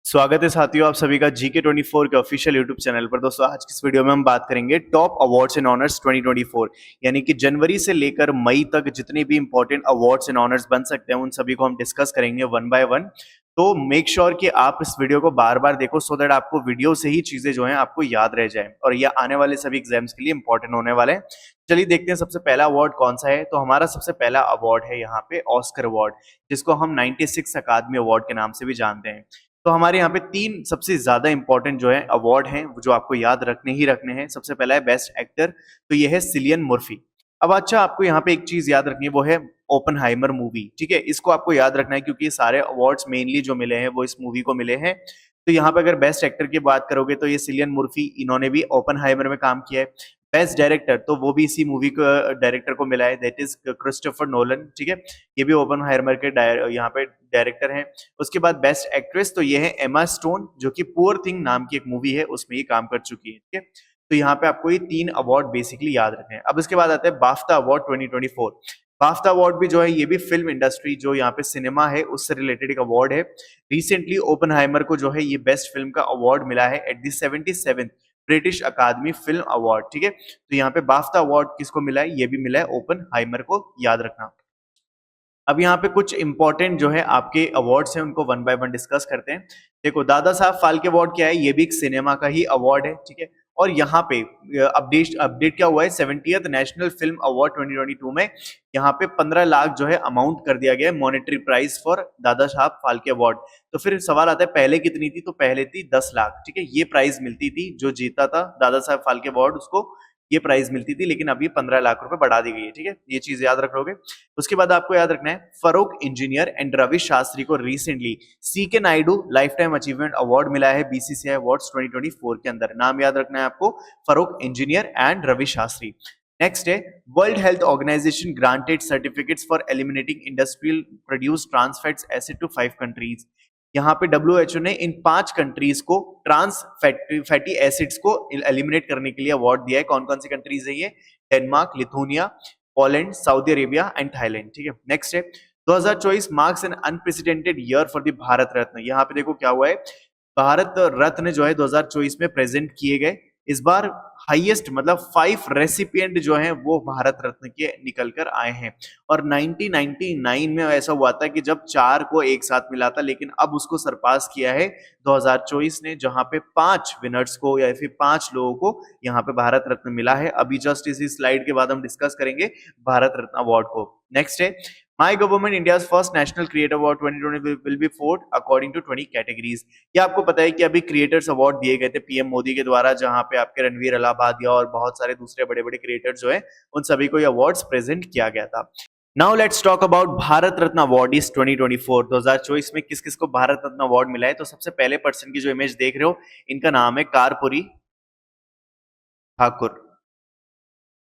स्वागत है साथियों, आप सभी का GK24 के ऑफिशियल यूट्यूब चैनल पर। दोस्तों, आज की इस वीडियो में हम बात करेंगे टॉप अवार्ड्स एंड ऑनर्स 2024, यानी कि जनवरी से लेकर मई तक जितने भी इंपॉर्टेंट अवार्ड्स एंड ऑनर्स बन सकते हैं उन सभी को हम डिस्कस करेंगे वन बाय वन। तो मेक श्योर कि आप इस वीडियो को बार बार देखो सो दैट आपको वीडियो से ही चीजें जो हैं आपको याद रह जाएं और ये आने वाले सभी एग्जाम्स के लिए इंपॉर्टेंट होने वाले हैं। चलिए देखते हैं सबसे पहला अवार्ड कौन सा है। तो हमारा सबसे पहला अवार्ड है यहाँ पे ऑस्कर अवार्ड, जिसको हम 96 अकादमी अवार्ड के नाम से भी जानते हैं। तो हमारे यहाँ पे तीन सबसे ज्यादा इंपॉर्टेंट जो है अवार्ड हैं जो आपको याद रखने ही रखने हैं। सबसे पहला है बेस्ट एक्टर, तो ये है सिलियन मुर्फी। अब अच्छा, आपको यहाँ पे एक चीज याद रखनी है, वो है ओपनहाइमर मूवी। ठीक है, इसको आपको याद रखना है क्योंकि ये सारे अवार्ड्स मेनली जो मिले हैं वो इस मूवी को मिले हैं। तो यहाँ पे अगर बेस्ट एक्टर की बात करोगे तो ये सिलियन मुर्फी, इन्होंने भी ओपनहाइमर में काम किया है। बेस्ट डायरेक्टर तो वो भी इसी मूवी को डायरेक्टर को मिला है, दैट इज क्रिस्टोफर नोलन। ठीक है, ये भी ओपनहाइमर के यहाँ पे डायरेक्टर हैं। उसके बाद बेस्ट एक्ट्रेस तो ये है एमा स्टोन, जो कि पुअर थिंग नाम की एक मूवी है उसमें ये काम कर चुकी है। ठीक है, तो यहाँ पे आपको ये तीन अवार्ड बेसिकली याद रखने हैं। अब इसके बाद आता है बाफ्टा अवार्ड 2024। बाफ्टा अवार्ड भी जो है ये भी फिल्म इंडस्ट्री जो यहाँ पे सिनेमा है उससे रिलेटेड एक अवार्ड है। रिसेंटली ओपनहाइमर को जो है ये बेस्ट फिल्म का अवार्ड मिला है at the 77th British Academy Film Award. ठीक है, तो यहाँ पे बाफ्टा अवार्ड किसको मिला है, ये भी मिला है ओपनहाइमर को, याद रखना। अब यहाँ पे कुछ इंपॉर्टेंट जो है आपके अवार्ड्स हैं उनको वन बाय वन डिस्कस करते हैं। देखो, दादा साहब फाल्के अवार्ड क्या है, ये भी एक सिनेमा का ही अवार्ड है। ठीक है, और यहाँ पे अपडेट क्या हुआ है, 70th नेशनल फिल्म अवार्ड 2022 में यहाँ पे 15 लाख जो है अमाउंट कर दिया गया है monetary prize for Dada Saheb Phalke award. तो फिर सवाल आता है पहले कितनी थी, तो पहले थी 10 लाख। ठीक है, ये प्राइज मिलती थी, जो जीता था दादा साहब फाल्के अवार्ड उसको ये प्राइस मिलती थी, लेकिन अभी 15 लाख रुपए बढ़ा दी गई है। ठीक है, ये चीज याद रख लोगे। उसके बाद आपको याद रखना है फरूक इंजीनियर एंड रवि शास्त्री को recently CK Naidu life time achievement award मिला है BCCI अवार्ड्स 2024 के अंदर। नाम याद रखना है आपको, Farokh engineer and Ravi Shastri. Next है world health organisation granted certificates for eliminating industrial produce trans fats acid to 5 countries. यहाँ पे WHO ने इन 5 कंट्रीज को ट्रांस फैटी एसिड्स को एलिमिनेट करने के लिए अवार्ड दिया है। कौन कौन सी कंट्रीज है ये, Denmark, Lithuania, Poland, Saudi Arabia and Thailand. ठीक है, नेक्स्ट है 2024 marks an unprecedented year for the Bharat Ratna. यहाँ पे देखो क्या हुआ है, भारत रत्न जो है 2024 में प्रेजेंट किए गए। इस बार हाईएस्ट मतलब 5 रेसिपिएंट जो हैं वो भारत रत्न के निकल कर आए हैं। और 1999 में ऐसा हुआ था कि जब 4 को एक साथ मिला था, लेकिन अब उसको सरपास किया है 2024 ने, जहां पे 5 विनर्स को या फिर 5 लोगों को यहाँ पे भारत रत्न मिला है। अभी जस्ट इसी स्लाइड के बाद हम डिस्कस करेंगे भारत रत्न अवार्ड को। नेक्स्ट है my government India's first national creator award 2020 will be ford according to 20 categories. ये आपको पता है कि अभी क्रिएटर्स अवार्ड दिए गए थे PM मोदी के द्वारा, जहां पे आपके रणवीर अलाहाबादिया और बहुत सारे दूसरे बड़े बड़े क्रिएटर्स जो है उन सभी को ये अवार्ड्स प्रेजेंट किया गया था। Now let's talk about Bharat Ratna awardees 2024। 2024 में किस किस को भारत रत्न अवार्ड मिला है। तो सबसे पहले पर्सन की जो इमेज देख रहे हो, इनका नाम है कारपुरी ठाकुर,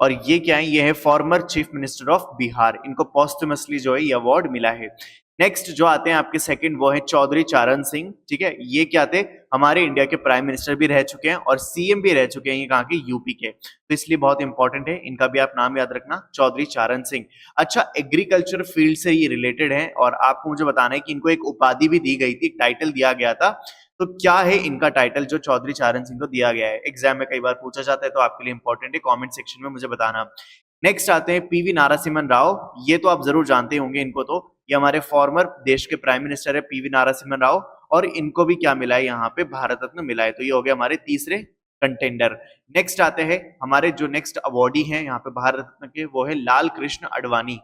और ये क्या है, ये है former chief minister of Bihar. इनको पोस्टमसली जो है ये अवार्ड मिला है। नेक्स्ट जो आते हैं आपके सेकंड, वो है चौधरी चरण सिंह। ठीक है, ये क्या थे, हमारे इंडिया के प्राइम मिनिस्टर भी रह चुके हैं और CM भी रह चुके हैं, ये कहाँ के, यूपी के। तो इसलिए बहुत इंपॉर्टेंट है, इनका भी आप नाम याद रखना, चौधरी चरण सिंह। अच्छा, एग्रीकल्चर फील्ड से ये रिलेटेड है और आपको मुझे बताना है कि इनको एक उपाधि भी दी गई थी, टाइटल दिया गया था। तो क्या है इनका टाइटल जो चौधरी चरण सिंह को दिया गया है, एग्जाम में कई बार पूछा जाता है, तो आपके लिए इंपॉर्टेंट है, कमेंट सेक्शन में मुझे बताना। नेक्स्ट आते हैं PV नारासिमन राव। ये तो आप जरूर जानते होंगे इनको, तो ये हमारे फॉर्मर देश के प्राइम मिनिस्टर है PV नारासिमन राव, और इनको भी क्या मिला है, यहाँ पे भारत रत्न मिला है। तो ये हो गया हमारे तीसरे कंटेंडर। नेक्स्ट आते हैं हमारे जो नेक्स्ट अवार्डी हैं यहाँ पे भारत रत्न के, वो है लाल कृष्ण आडवाणी।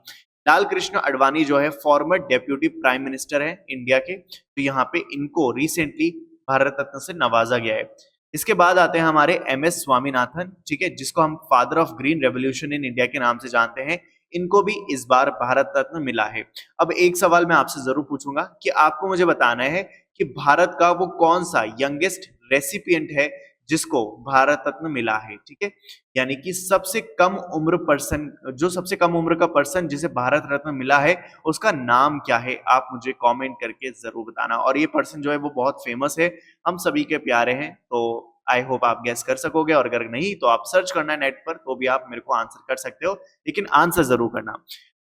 लाल कृष्ण आडवाणी जो है फॉर्मर डेप्यूटी प्राइम मिनिस्टर है इंडिया के। तो यहाँ पे इनको रिसेंटली भारत रत्न से नवाजा गया है। इसके बाद आते हैं हमारे MS स्वामीनाथन। ठीक है, जिसको हम father of green revolution in India के नाम से जानते हैं। इनको भी इस बार भारत रत्न मिला है। अब एक सवाल मैं आपसे जरूर पूछूंगा कि आपको मुझे बताना है कि भारत का वो कौन सा यंगेस्ट रेसिपिएंट है जिसको भारत रत्न मिला है। ठीक है, यानी कि सबसे कम उम्र पर्सन, जो सबसे कम उम्र का पर्सन जिसे भारत रत्न मिला है, उसका नाम क्या है, आप मुझे कमेंट करके जरूर बताना। और ये पर्सन जो है वो बहुत फेमस है, हम सभी के प्यारे हैं, तो आई होप आप गैस कर सकोगे, और अगर नहीं तो आप सर्च करना है नेट पर, तो भी आप मेरे को आंसर कर सकते हो, लेकिन आंसर जरूर करना।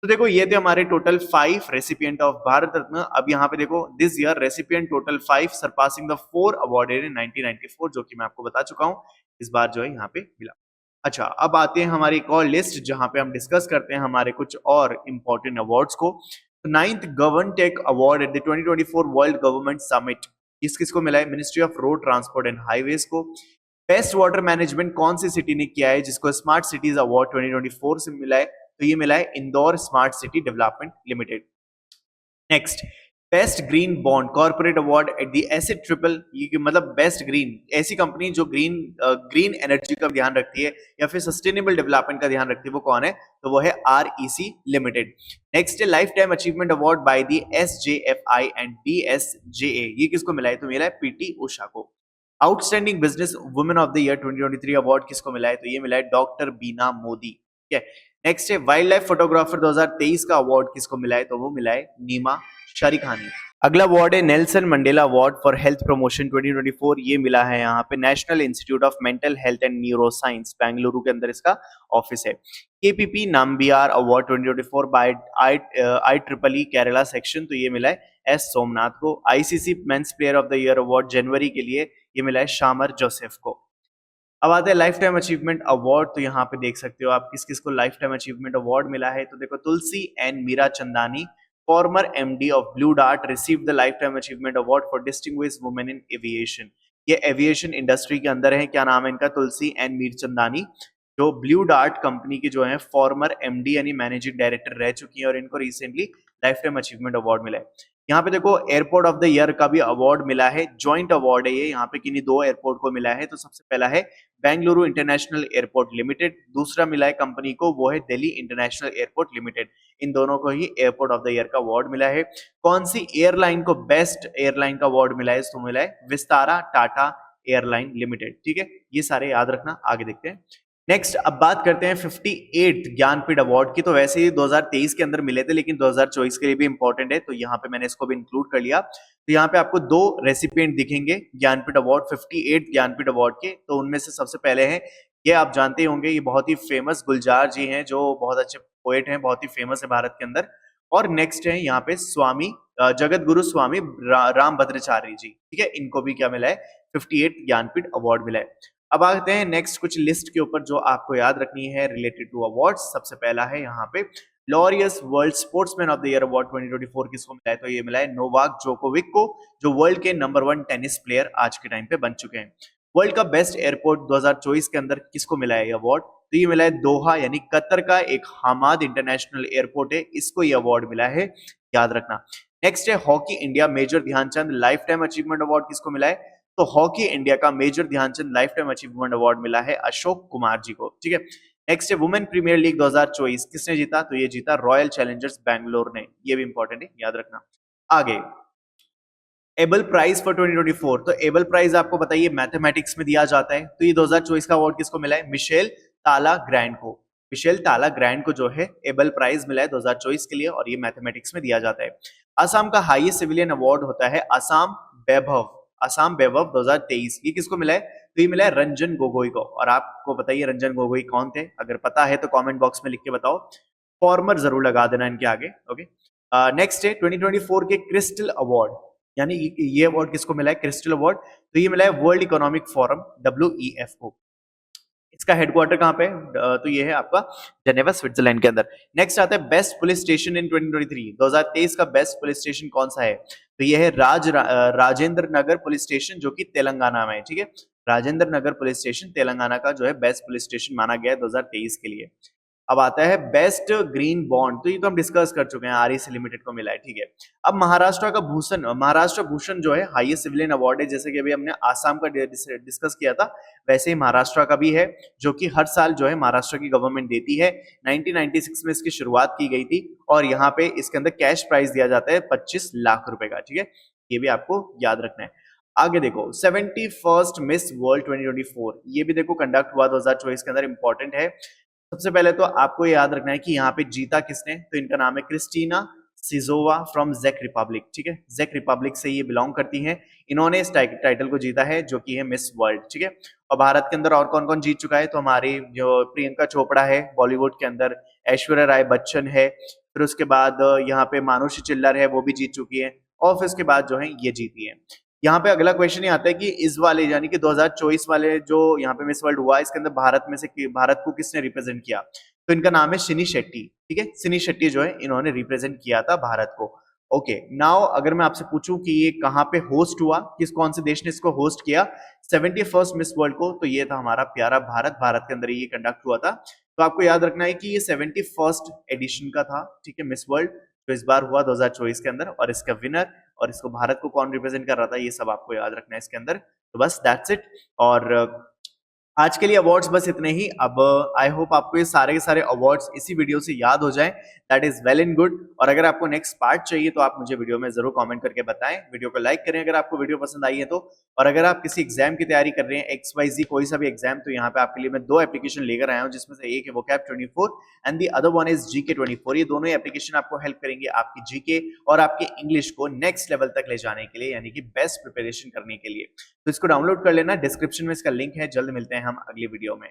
तो देखो ये थे हमारे total 5 recipient of Bharat Ratna. अब यहाँ पे देखो this year recipient total 5 surpassing the 4 awarded इन 1994, जो कि मैं आपको बता चुका हूँ इस बार जो है यहाँ पे मिला। अच्छा, अब आते हैं हमारी एक और लिस्ट जहां पे हम डिस्कस करते हैं हमारे कुछ और इंपॉर्टेंट अवार्ड्स को। तो 9th govern tech award at the 2024 world government summit किस किस को मिला है? Ministry of road transport and highways को। बेस्ट वाटर मैनेजमेंट कौन सी सिटी ने किया है जिसको स्मार्ट सिटीज अवार्ड 2024 से मिला है? तो ये मिला है Indore smart city development limited. Next, best green bond corporate award at the acid triple, ये मतलब बेस्ट ग्रीन, ऐसी कंपनी जो ग्रीन एनर्जी का ध्यान रखती है या फिर सस्टेनेबल डेवलपमेंट का ध्यान रखती है, वो कौन है? तो वो है REC लिमिटेड। नेक्स्ट है life time achievement award by the SJFI and DSJA, ये किसको मिला है? तो मिला है PT उषा को। Outstanding business women of the year 2023 award किसको मिला है? तो ये मिला है डॉक्टर बीना मोदी। ठीक है। नेक्स्ट है वाइल्ड लाइफ फोटोग्राफर 2023 का अवार्ड किसको मिला है? तो वो मिला है नीमा शरीखानी। अगला अवार्ड है Nelson Mandela award for health promotion 2024, ये मिला है यहाँ पे national institute of mental health and neuro science, Bengaluru के अंदर इसका ऑफिस है। KPP Nambiar award 2024 by IEEE Kerala section, तो ये मिला है S सोमनाथ को। ICC men's player of the year award जनवरी के लिए ये मिला है शामर जोसेफ को। अब आते हैं लाइफ टाइम अचीवमेंट अवार्ड, तो यहाँ पे देख सकते हो आप किस किस को लाइफ टाइम अचीवमेंट अवार्ड मिला है। तो देखो Tulsi and Meera Chandani, former MD of Blue Dart, receive the life time achievement award for distinguished women in aviation. ये एविएशन इंडस्ट्री के अंदर है, क्या नाम है इनका? तुलसी एंड मीर चंदानी, जो ब्लू डार्ट कंपनी की जो है फॉर्मर MD यानी मैनेजिंग डायरेक्टर रह चुकी है और इनको recently life time achievement award मिला है। यहाँ पे देखो एयरपोर्ट ऑफ द ईयर का भी अवार्ड मिला है, जॉइंट अवार्ड है ये, यहाँ पे किन्हीं दो एयरपोर्ट को मिला है। तो सबसे पहला है बेंगलुरु इंटरनेशनल एयरपोर्ट लिमिटेड, दूसरा मिला है कंपनी को वो है दिल्ली इंटरनेशनल एयरपोर्ट लिमिटेड। इन दोनों को ही एयरपोर्ट ऑफ द ईयर का अवार्ड मिला है। कौन सी एयरलाइन को बेस्ट एयरलाइन का अवार्ड मिला है? तो मिला है विस्तारा टाटा एयरलाइन लिमिटेड। ठीक है, ये सारे याद रखना। आगे देखते हैं। नेक्स्ट अब बात करते हैं 58 ज्ञानपीठ अवार्ड की। तो वैसे ही 2023 के अंदर मिले थे लेकिन 2024 के लिए भी इंपॉर्टेंट है, तो यहाँ पे मैंने इसको भी इंक्लूड कर लिया। तो यहाँ पे आपको दो रेसिपिएंट दिखेंगे ज्ञानपीठ अवार्ड, 58 ज्ञानपीठ अवार्ड के। तो उनमें से सबसे पहले हैं, ये आप जानते होंगे, ये बहुत ही फेमस गुलजार जी हैं, जो बहुत अच्छे पोएट हैं, बहुत ही फेमस है भारत के अंदर। और नेक्स्ट है यहाँ पे स्वामी जगत गुरु स्वामी राम भद्राचार्य जी। ठीक है, इनको भी क्या मिला है? 58 ज्ञानपीठ अवार्ड मिला है। अब आते हैं नेक्स्ट कुछ लिस्ट के ऊपर जो आपको याद रखनी है रिलेटेड टू अवार्ड्स। सबसे पहला है यहाँ पे Laureus world sportsman of the year award 2024 किसको मिला है? तो ये मिला है नोवाक जोकोविक को, जो वर्ल्ड के नंबर 1 टेनिस प्लेयर आज के टाइम पे बन चुके हैं। वर्ल्ड का बेस्ट एयरपोर्ट 2024 के अंदर किसको मिला है ये अवार्ड? तो ये मिला है दोहा यानी कतर का एक हमाद इंटरनेशनल एयरपोर्ट है, इसको ये अवार्ड मिला है, याद रखना। नेक्स्ट है hockey India major Dhyan Chand life time achievement award किसको मिला है? तो हॉकी इंडिया का major Dhyan Chand life time achievement award मिला है अशोक कुमार जी को। ठीक है। नेक्स्ट है वुमेन प्रीमियर लीग 2024 किसने जीता? तो ये जीता रॉयल चैलेंजर्स बैंगलोर ने, ये भी इंपॉर्टेंट है, याद रखना। आगे एबल प्राइज फॉर 2024, तो एबल प्राइज आपको बताइए मैथमेटिक्स में दिया जाता है, तो ये 2024 का अवार्ड किसको मिला है? मिशेल ताला ग्रैंड को। मिशेल ताला ग्रैंड को जो है एबल प्राइज मिला है 2024 के लिए, और ये मैथमेटिक्स में दिया जाता है। असम का हाईएस्ट सिविलियन अवार्ड होता है असम वैभव, असम वैभव 2023, ये किसको मिला है? तो ये मिला है रंजन गोगोई को। और आपको बताइए रंजन गोगोई कौन थे? अगर पता है तो कमेंट बॉक्स में लिख के बताओ, फॉर्मर जरूर लगा देना इनके आगे। ओके। नेक्स्ट है 2024 के क्रिस्टल अवार्ड, यानी ये अवार्ड किसको मिला है? क्रिस्टल अवार्ड, तो ये मिला है वर्ल्ड इकोनॉमिक फोरम WEF को। इसका हेडक्वार्टर कहाँ पे है? तो ये है आपका जेनेवा स्विट्जरलैंड के अंदर। नेक्स्ट आता है बेस्ट पुलिस स्टेशन इन 2023, 2023 का बेस्ट पुलिस स्टेशन कौन सा है? तो ये है राजेंद्र नगर पुलिस स्टेशन, जो कि तेलंगाना में है। ठीक है, राजेंद्र नगर पुलिस स्टेशन तेलंगाना का जो है बेस्ट पुलिस स्टेशन माना गया है 2023 के लिए। अब आता है बेस्ट ग्रीन बॉन्ड, तो ये तो हम डिस्कस कर चुके हैं, REC लिमिटेड को मिला है। ठीक है। अब महाराष्ट्र का भूषण, महाराष्ट्र भूषण जो है हाईएस्ट सिविलियन अवार्ड है, जैसे कि अभी हमने आसाम का डिस्कस किया था, वैसे ही महाराष्ट्र का भी है, जो कि हर साल जो है महाराष्ट्र की गवर्नमेंट देती है। 1996 में इसकी शुरुआत की गई थी, और यहाँ पे इसके अंदर कैश प्राइज दिया जाता है 25 लाख रुपए का। ठीक है, ये भी आपको याद रखना है। आगे देखो 71st मिस वर्ल्ड 2024, ये भी देखो कंडक्ट हुआ 2024 के अंदर, इंपॉर्टेंट है। सबसे पहले तो आपको याद रखना है कि यहाँ पे जीता किसने? तो इनका नाम है क्रिस्टीना सिजोवा फ्रॉम जेक रिपब्लिक। ठीक है, जेक रिपब्लिक से ये बिलोंग करती हैं। इन्होंने इस टाइटल को जीता है, जो कि है मिस वर्ल्ड। ठीक है, और भारत के अंदर और कौन कौन जीत चुका है? तो हमारी जो प्रियंका चोपड़ा है बॉलीवुड के अंदर, ऐश्वर्या राय बच्चन है, फिर उसके बाद यहाँ पे मानुषी चिल्लर है, वो भी जीत चुकी है, और फिर उसके बाद जो है ये जीती है। यहाँ पे अगला क्वेश्चन ये आता है कि इस वाले यानी कि 2024 वाले जो यहाँ पे मिस वर्ल्ड हुआ, इसके अंदर भारत में से भारत को किसने रिप्रेजेंट किया? तो इनका नाम है सिनी शेट्टी। ठीक है, सिनी शेट्टी जो है इन्होंने रिप्रेजेंट किया था भारत को। ओके, नाउ अगर मैं आपसे पूछूं कि ये कहाँ पे होस्ट हुआ, किस कौन से देश ने इसको होस्ट किया 71st मिस वर्ल्ड को, तो ये था हमारा प्यारा भारत। भारत के अंदर ये कंडक्ट हुआ था। तो आपको याद रखना है कि ये 71st एडिशन का था, ठीक है, मिस वर्ल्ड जो इस बार हुआ 2024 के अंदर, और इसका विनर और इसको भारत को कौन रिप्रेजेंट कर रहा था, ये सब आपको याद रखना है इसके अंदर। तो बस दैट्स इट। और आज के लिए अवार्ड्स बस इतने ही। अब आई होप आपको ये सारे के सारे अवार्ड्स इसी वीडियो से याद हो जाएं, that is well and good. और अगर आपको नेक्स्ट पार्ट चाहिए तो आप मुझे वीडियो में जरूर कमेंट करके बताएं। वीडियो को लाइक करें अगर आपको वीडियो पसंद आई है तो। और अगर आप किसी एग्जाम की तैयारी कर रहे हैं, XYZ कोई सा भी एग्जाम, तो यहाँ पे आपके लिए मैं 2 एप्लीकेशन लेकर आया हूँ, जिसमें से एक है vocab 24 and the other one is GK 24। ये दोनों ही एप्लीकेशन आपको हेल्प करेंगे आपकी जीके और आपके इंग्लिश को नेक्स्ट लेवल तक ले जाने के लिए, यानी कि बेस्ट प्रिपरेशन करने के लिए। तो इसको डाउनलोड कर लेना, डिस्क्रिप्शन में इसका लिंक है। जल्द मिलते हैं हम अगली वीडियो में।